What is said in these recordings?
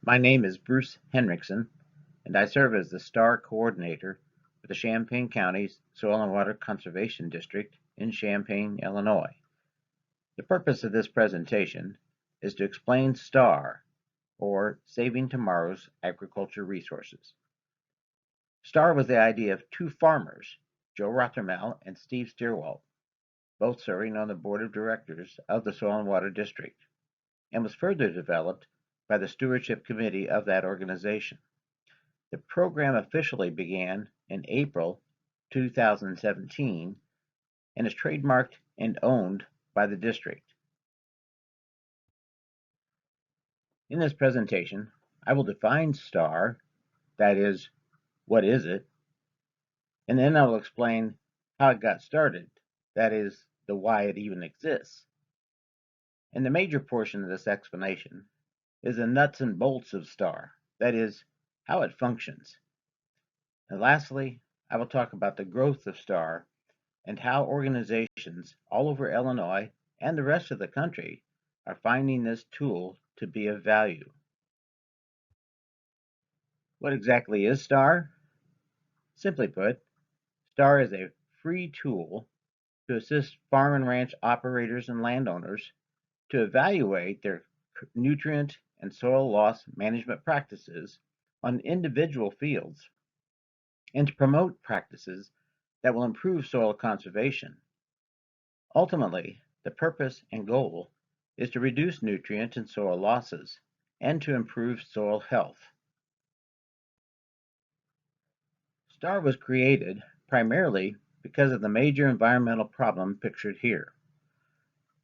My name is Bruce Henriksen, and I serve as the S.T.A.R coordinator for the Champaign County Soil and Water Conservation District in Champaign, Illinois. The purpose of this presentation is to explain S.T.A.R, or Saving Tomorrow's Agriculture Resources. S.T.A.R was the idea of two farmers, Joe Rothermel and Steve Stierwalt, both serving on the board of directors of the Soil and Water District, and was further developed by the stewardship committee of that organization. The program officially began in April 2017 and is trademarked and owned by the district. In this presentation, I will define S.T.A.R, that is, what is it, and then I will explain how it got started, that is, the why it even exists. And the major portion of this explanation is the nuts and bolts of S.T.A.R, that is, how it functions. And lastly, I will talk about the growth of S.T.A.R and how organizations all over Illinois and the rest of the country are finding this tool to be of value. What exactly is S.T.A.R? Simply put, S.T.A.R is a free tool to assist farm and ranch operators and landowners to evaluate their nutrient and soil loss management practices on individual fields and to promote practices that will improve soil conservation. Ultimately, the purpose and goal is to reduce nutrient and soil losses and to improve soil health. S.T.A.R was created primarily because of the major environmental problem pictured here.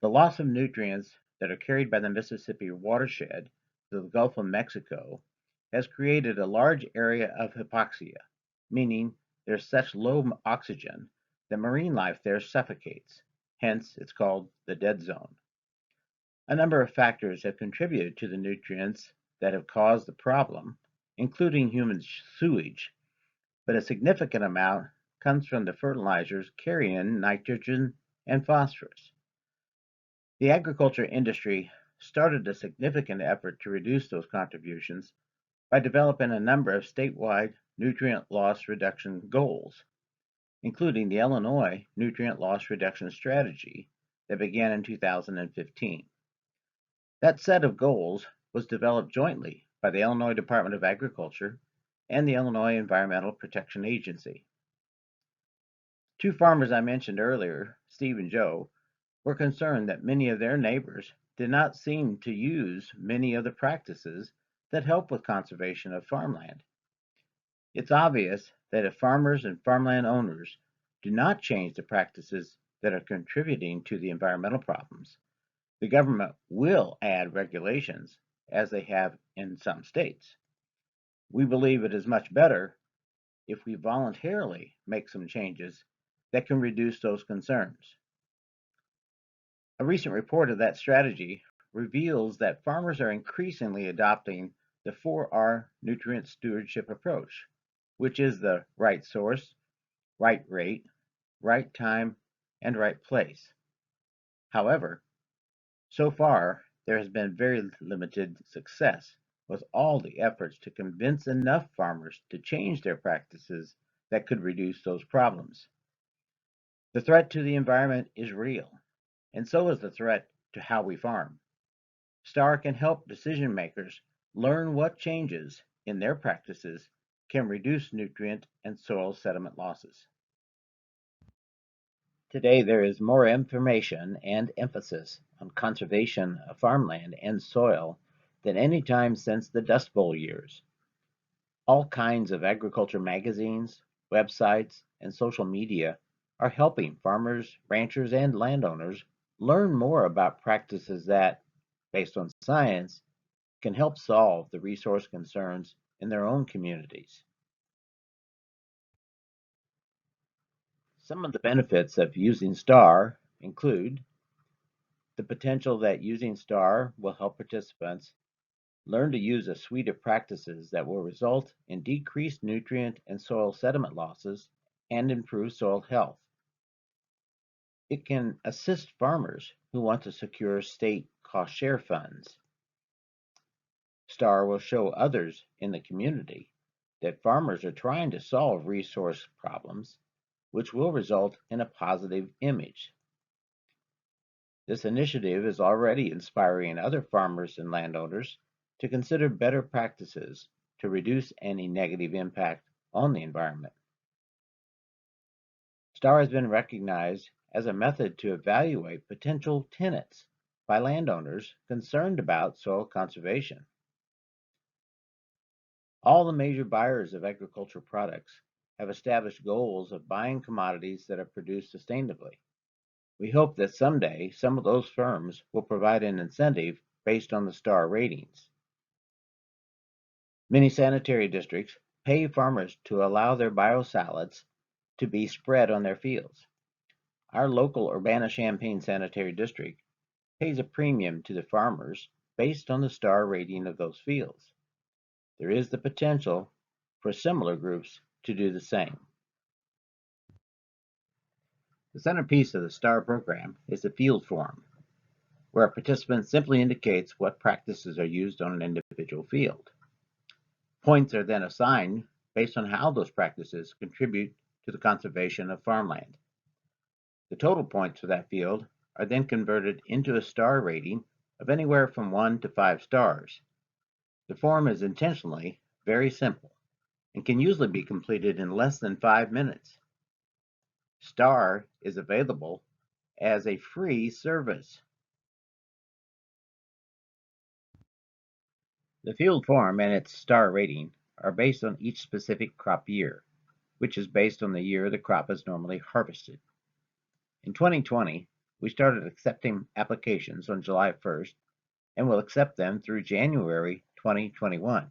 The loss of nutrients that are carried by the Mississippi watershed to the Gulf of Mexico has created a large area of hypoxia, meaning there's such low oxygen that marine life there suffocates. Hence, it's called the dead zone. A number of factors have contributed to the nutrients that have caused the problem, including human sewage, but a significant amount comes from the fertilizers carrying nitrogen and phosphorus. The agriculture industry started a significant effort to reduce those contributions by developing a number of statewide nutrient loss reduction goals, including the Illinois Nutrient Loss Reduction Strategy that began in 2015. That set of goals was developed jointly by the Illinois Department of Agriculture and the Illinois Environmental Protection Agency. Two farmers I mentioned earlier, Steve and Joe, were concerned that many of their neighbors did not seem to use many of the practices that help with conservation of farmland. It's obvious that if farmers and farmland owners do not change the practices that are contributing to the environmental problems, the government will add regulations, as they have in some states. We believe it is much better if we voluntarily make some changes that can reduce those concerns. A recent report of that strategy reveals that farmers are increasingly adopting the 4R nutrient stewardship approach, which is the right source, right rate, right time, and right place. However, so far, there has been very limited success with all the efforts to convince enough farmers to change their practices that could reduce those problems. The threat to the environment is real, and so is the threat to how we farm. S.T.A.R can help decision makers learn what changes in their practices can reduce nutrient and soil sediment losses. Today, there is more information and emphasis on conservation of farmland and soil than any time since the Dust Bowl years. All kinds of agriculture magazines, websites, and social media are helping farmers, ranchers, and landowners learn more about practices that, based on science, can help solve the resource concerns in their own communities. Some of the benefits of using S.T.A.R include the potential that using S.T.A.R will help participants learn to use a suite of practices that will result in decreased nutrient and soil sediment losses and improve soil health. It can assist farmers who want to secure state cost share funds. S.T.A.R will show others in the community that farmers are trying to solve resource problems, which will result in a positive image. This initiative is already inspiring other farmers and landowners to consider better practices to reduce any negative impact on the environment. S.T.A.R has been recognized as a method to evaluate potential tenants by landowners concerned about soil conservation. All the major buyers of agricultural products have established goals of buying commodities that are produced sustainably. We hope that someday some of those firms will provide an incentive based on the S.T.A.R ratings. Many sanitary districts pay farmers to allow their biosolids to be spread on their fields. Our local Urbana-Champaign Sanitary District pays a premium to the farmers based on the S.T.A.R rating of those fields. There is the potential for similar groups to do the same. The centerpiece of the S.T.A.R program is the field form, where a participant simply indicates what practices are used on an individual field. Points are then assigned based on how those practices contribute to the conservation of farmland. The total points for that field are then converted into a S.T.A.R rating of anywhere from 1 to 5 stars. The form is intentionally very simple and can usually be completed in less than 5 minutes. S.T.A.R is available as a free service. The field form and its S.T.A.R rating are based on each specific crop year, which is based on the year the crop is normally harvested. In 2020, we started accepting applications on July 1st and will accept them through January 2021.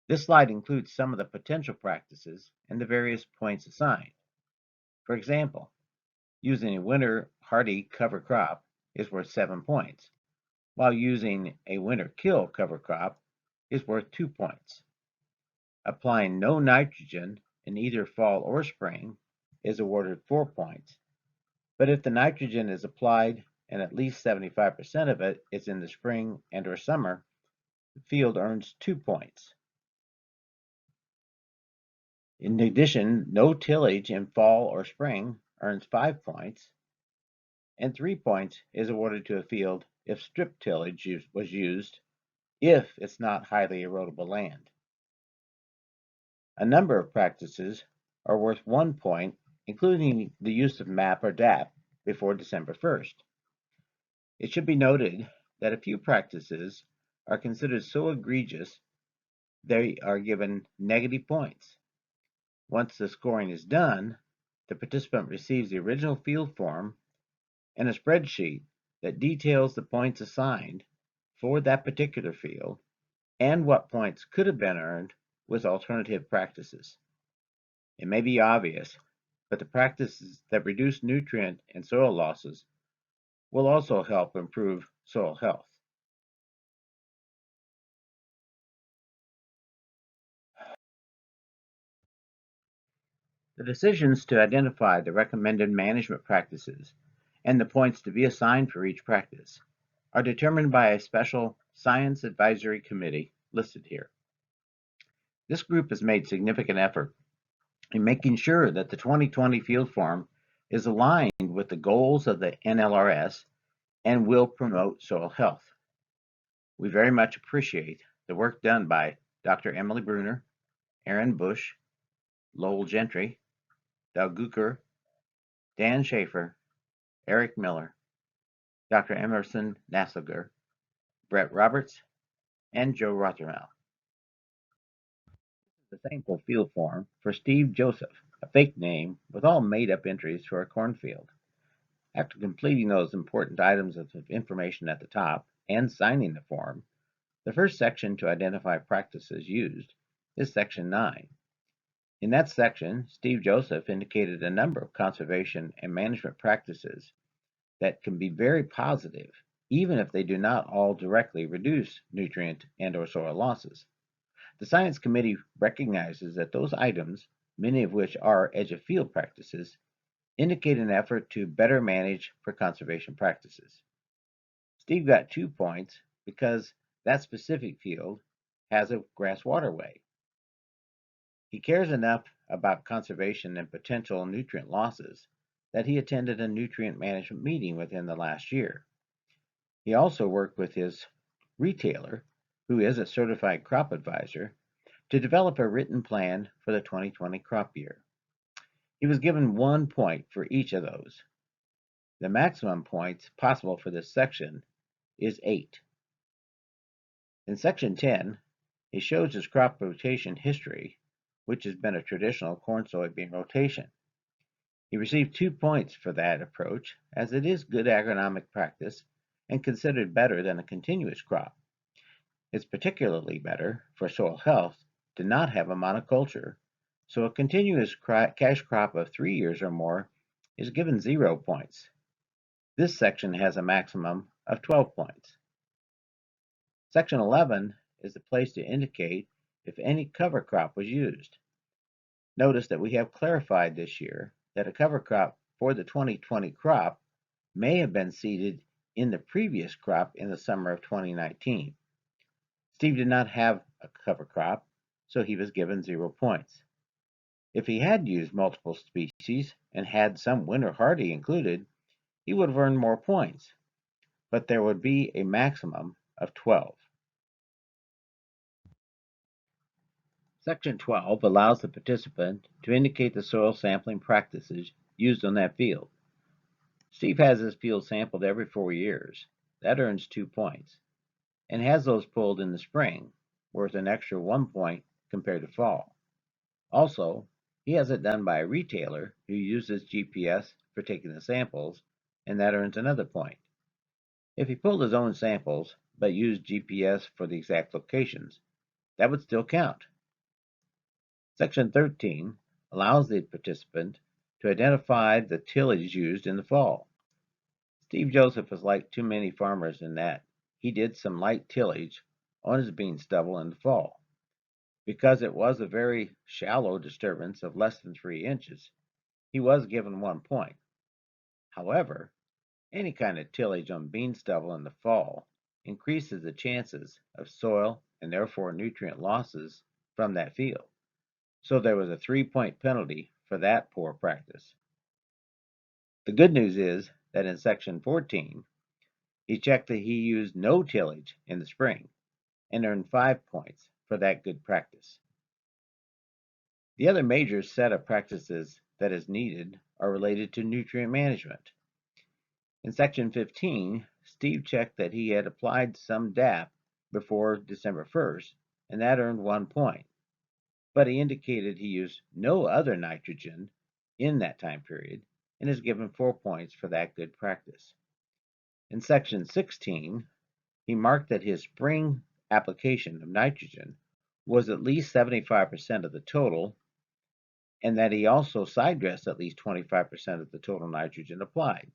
This slide includes some of the potential practices and the various points assigned. For example, using a winter hardy cover crop is worth 7 points, while using a winter kill cover crop is worth 2 points. Applying no nitrogen in either fall or spring is awarded 4 points, but if the nitrogen is applied and at least 75% of it is in the spring and or summer, the field earns 2 points. In addition, no tillage in fall or spring earns 5 points, and 3 points is awarded to a field if strip tillage was used, if it's not highly erodible land. A number of practices are worth 1 point, including the use of MAP or DAP before December 1st. It should be noted that a few practices are considered so egregious they are given negative points. Once the scoring is done, the participant receives the original field form and a spreadsheet that details the points assigned for that particular field and what points could have been earned with alternative practices. It may be obvious, but the practices that reduce nutrient and soil losses will also help improve soil health. The decisions to identify the recommended management practices and the points to be assigned for each practice are determined by a special Science Advisory Committee listed here. This group has made significant effort in making sure that the 2020 field form is aligned with the goals of the NLRS and will promote soil health. We very much appreciate the work done by Dr. Emily Bruner, Aaron Bush, Lowell Gentry, Doug Guker, Dan Schaefer, Eric Miller, Dr. Emerson Nassliger, Brett Roberts, and Joe Rothermel. The thankful field form for Steve Joseph, a fake name with all made-up entries for a cornfield. After completing those important items of information at the top and signing the form, the first section to identify practices used is Section 9. In that section, Steve Joseph indicated a number of conservation and management practices that can be very positive, even if they do not all directly reduce nutrient and or soil losses. The Science Committee recognizes that those items, many of which are edge of field practices, indicate an effort to better manage for conservation practices. Steve got 2 points because that specific field has a grass waterway. He cares enough about conservation and potential nutrient losses that he attended a nutrient management meeting within the last year. He also worked with his retailer, who is a certified crop advisor, to develop a written plan for the 2020 crop year. He was given 1 point for each of those. The maximum points possible for this section is 8. In section 10, he shows his crop rotation history, which has been a traditional corn-soybean rotation. He received 2 points for that approach, as it is good agronomic practice and considered better than a continuous crop. It's particularly better for soil health to not have a monoculture, so a continuous cash crop of 3 years or more is given 0 points. This section has a maximum of 12 points. Section 11 is the place to indicate if any cover crop was used. Notice that we have clarified this year that a cover crop for the 2020 crop may have been seeded in the previous crop in the summer of 2019. Steve did not have a cover crop, so he was given 0 points. If he had used multiple species and had some winter hardy included, he would have earned more points, but there would be a maximum of 12. Section 12 allows the participant to indicate the soil sampling practices used on that field. Steve has his field sampled every 4 years. That earns 2 points, and has those pulled in the spring, worth an extra 1 point compared to fall. Also, he has it done by a retailer who uses GPS for taking the samples, and that earns another point. If he pulled his own samples but used GPS for the exact locations, that would still count. Section 13 allows the participant to identify the tillage used in the fall. Steve Joseph is like too many farmers in that he did some light tillage on his bean stubble in the fall. Because it was a very shallow disturbance of less than 3 inches, he was given 1 point. However, any kind of tillage on bean stubble in the fall increases the chances of soil and therefore nutrient losses from that field. So there was a 3-point penalty for that poor practice. The good news is that in section 14, he checked that he used no tillage in the spring and earned 5 points for that good practice. The other major set of practices that is needed are related to nutrient management. In section 15, Steve checked that he had applied some DAP before December 1st, and that earned 1 point. But he indicated he used no other nitrogen in that time period and is given 4 points for that good practice. In section 16, he marked that his spring application of nitrogen was at least 75% of the total, and that he also side dressed at least 25% of the total nitrogen applied.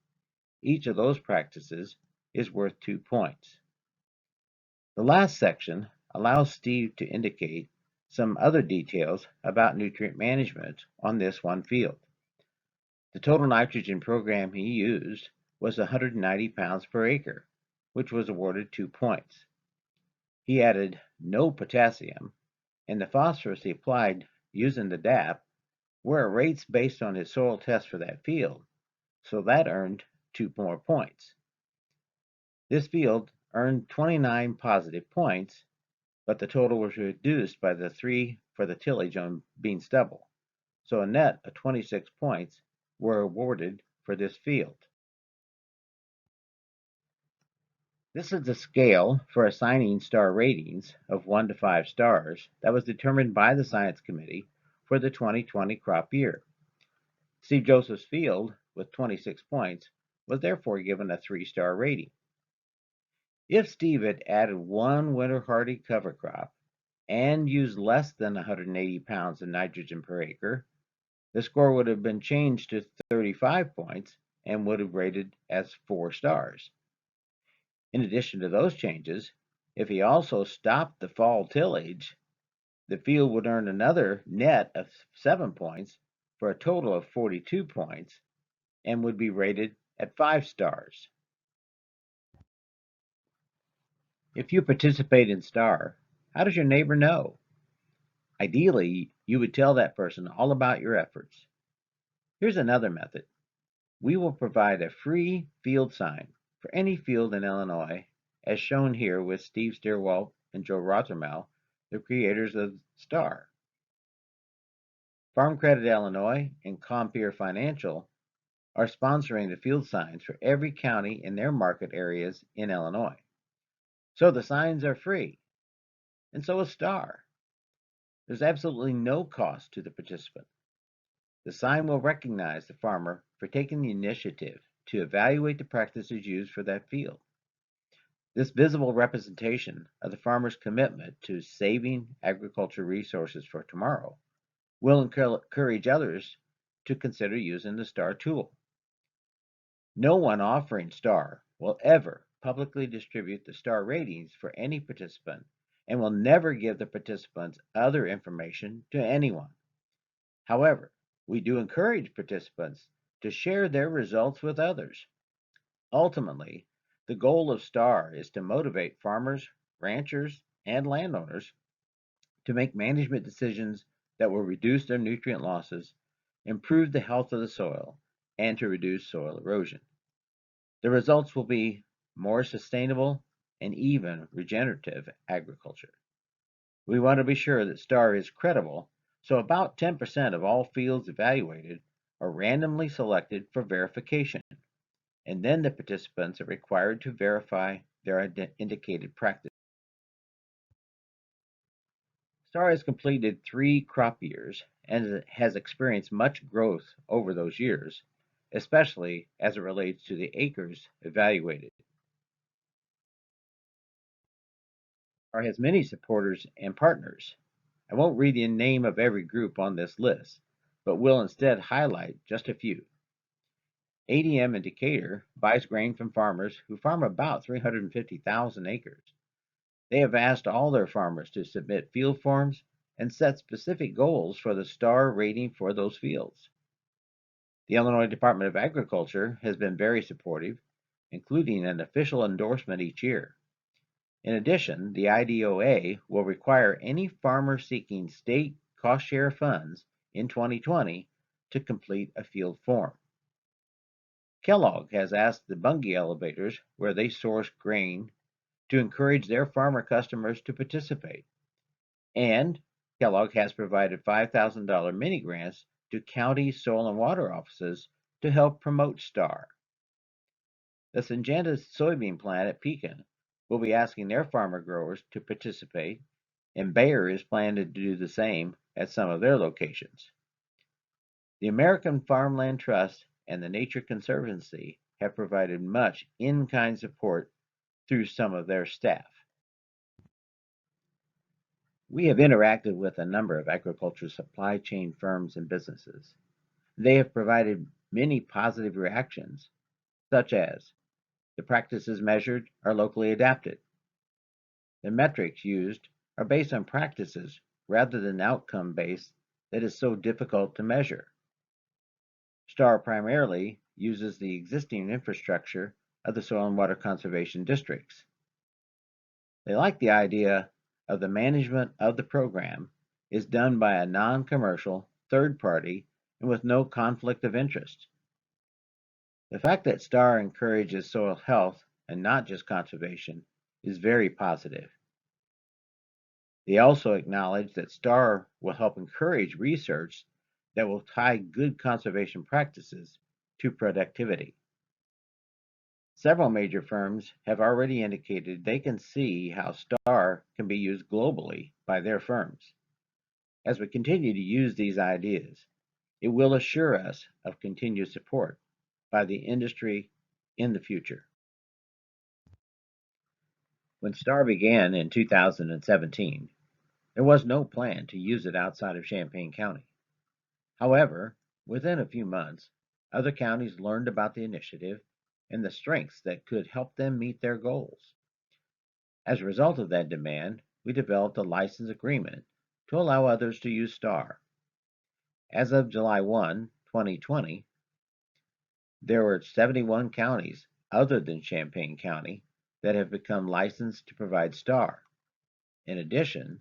Each of those practices is worth 2 points. The last section allows Steve to indicate some other details about nutrient management on this one field. The total nitrogen program he used was 190 pounds per acre, which was awarded 2 points. He added no potassium, and the phosphorus he applied using the DAP were at rates based on his soil test for that field, so that earned 2 more points. This field earned 29 positive points, but the total was reduced by the 3 for the tillage on bean stubble, so a net of 26 points were awarded for this field. This is the scale for assigning star ratings of 1 to 5 stars that was determined by the Science Committee for the 2020 crop year. Steve Joseph's field, with 26 points, was therefore given a 3-star rating. If Steve had added 1 winter hardy cover crop and used less than 180 pounds of nitrogen per acre, the score would have been changed to 35 points and would have rated as 4 stars. In addition to those changes, if he also stopped the fall tillage, the field would earn another net of 7 points for a total of 42 points and would be rated at 5 stars. If you participate in S.T.A.R, how does your neighbor know? Ideally, you would tell that person all about your efforts. Here's another method. We will provide a free field sign for any field in Illinois, as shown here with Steve Steerwalt and Joe Rothermel, the creators of S.T.A.R. Farm Credit Illinois and Compeer Financial are sponsoring the field signs for every county in their market areas in Illinois. So the signs are free, and so is S.T.A.R. There's absolutely no cost to the participant. The sign will recognize the farmer for taking the initiative to evaluate the practices used for that field. This visible representation of the farmer's commitment to saving agriculture resources for tomorrow will encourage others to consider using the S.T.A.R tool. No one offering S.T.A.R will ever publicly distribute the S.T.A.R ratings for any participant and will never give the participants other information to anyone. However, we do encourage participants to share their results with others. Ultimately, the goal of S.T.A.R is to motivate farmers, ranchers, and landowners to make management decisions that will reduce their nutrient losses, improve the health of the soil, and to reduce soil erosion. The results will be more sustainable and even regenerative agriculture. We want to be sure that S.T.A.R is credible, so about 10% of all fields evaluated are randomly selected for verification, and then the participants are required to verify their indicated practice. S.T.A.R has completed 3 crop years and has experienced much growth over those years, especially as it relates to the acres evaluated. S.T.A.R has many supporters and partners. I won't read the name of every group on this list, but will instead highlight just a few. ADM in Decatur buys grain from farmers who farm about 350,000 acres. They have asked all their farmers to submit field forms and set specific goals for the S.T.A.R rating for those fields. The Illinois Department of Agriculture has been very supportive, including an official endorsement each year. In addition, the IDOA will require any farmer seeking state cost share funds in 2020 to complete a field form. Kellogg has asked the Bunge elevators where they source grain to encourage their farmer customers to participate. And Kellogg has provided $5,000 mini grants to county soil and water offices to help promote S.T.A.R. The Syngenta soybean plant at Pekin will be asking their farmer growers to participate, and Bayer is planning to do the same at some of their locations. The American Farmland Trust and the Nature Conservancy have provided much in-kind support through some of their staff. We have interacted with a number of agriculture supply chain firms and businesses. They have provided many positive reactions, such as the practices measured are locally adapted. The metrics used are based on practices rather than outcome based that is so difficult to measure. S.T.A.R primarily uses the existing infrastructure of the soil and water conservation districts. They like the idea of the management of the program is done by a non-commercial third party and with no conflict of interest. The fact that S.T.A.R encourages soil health and not just conservation is very positive. They also acknowledge that S.T.A.R will help encourage research that will tie good conservation practices to productivity. Several major firms have already indicated they can see how S.T.A.R can be used globally by their firms. As we continue to use these ideas, it will assure us of continued support by the industry in the future. When S.T.A.R began in 2017, there was no plan to use it outside of Champaign County. However, within a few months, other counties learned about the initiative and the strengths that could help them meet their goals. As a result of that demand, we developed a license agreement to allow others to use S.T.A.R. As of July 1, 2020, there were 71 counties other than Champaign County that have become licensed to provide S.T.A.R. In addition,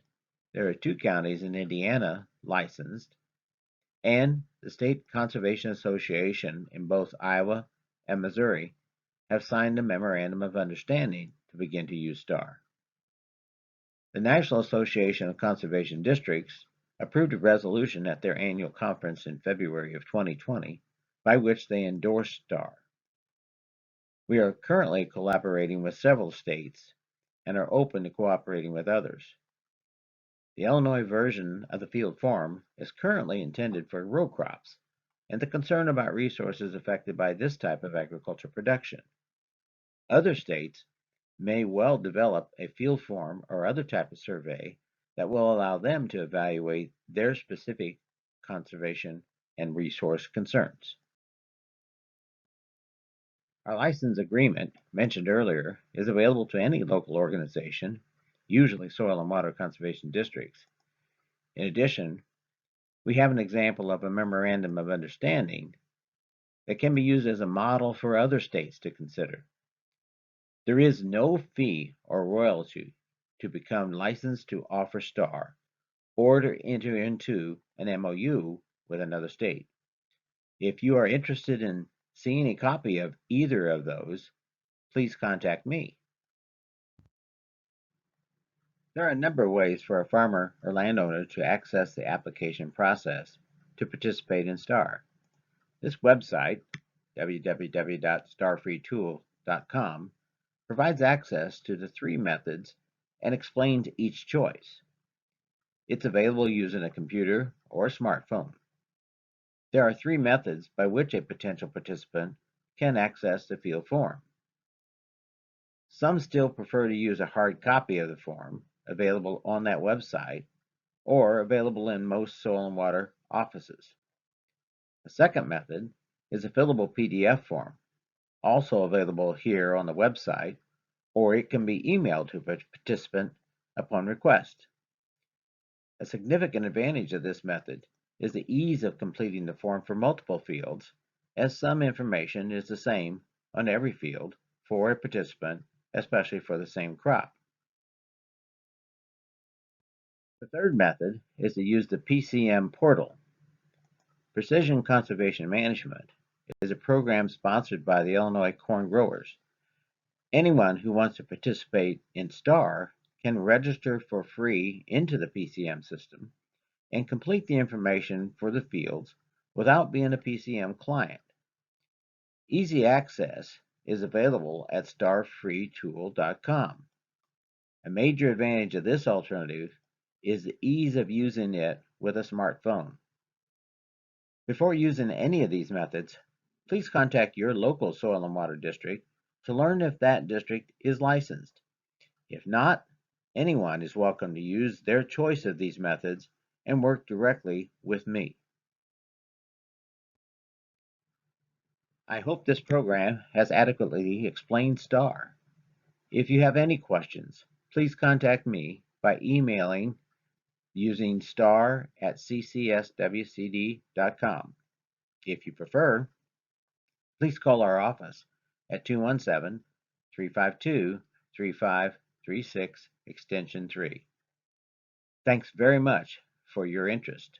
there are 2 counties in Indiana licensed, and the State Conservation Association in both Iowa and Missouri have signed a memorandum of understanding to begin to use S.T.A.R. The National Association of Conservation Districts approved a resolution at their annual conference in February of 2020 by which they endorsed S.T.A.R. We are currently collaborating with several states and are open to cooperating with others. The Illinois version of the field form is currently intended for row crops and the concern about resources affected by this type of agriculture production. Other states may well develop a field form or other type of survey that will allow them to evaluate their specific conservation and resource concerns. Our license agreement, mentioned earlier, is available to any local organization, usually soil and water conservation districts. In addition, we have an example of a memorandum of understanding that can be used as a model for other states to consider. There is no fee or royalty to become licensed to offer S.T.A.R. or to enter into an MOU with another state. If you are interested in seeing a copy of either of those, please contact me. There are a number of ways for a farmer or landowner to access the application process to participate in S.T.A.R. This website, www.starfreetool.com, provides access to the 3 methods and explains each choice. It's available using a computer or a smartphone. There are 3 methods by which a potential participant can access the field form. Some still prefer to use a hard copy of the form available on that website or available in most soil and water offices. The second method is a fillable PDF form, also available here on the website, or it can be emailed to a participant upon request. A significant advantage of this method is the ease of completing the form for multiple fields, as some information is the same on every field for a participant, especially for the same crop. The third method is to use the PCM portal. Precision Conservation Management is a program sponsored by the Illinois corn growers. Anyone who wants to participate in S.T.A.R. can register for free into the PCM system and complete the information for the fields without being a PCM client. Easy access is available at starfreetool.com. A major advantage of this alternative is the ease of using it with a smartphone. Before using any of these methods, please contact your local soil and water district to learn if that district is licensed. If not, anyone is welcome to use their choice of these methods and work directly with me. I hope this program has adequately explained S.T.A.R. If you have any questions, please contact me by emailing using star@ccswcd.com. If you prefer, please call our office at 217-352-3536 extension 3. Thanks very much for your interest.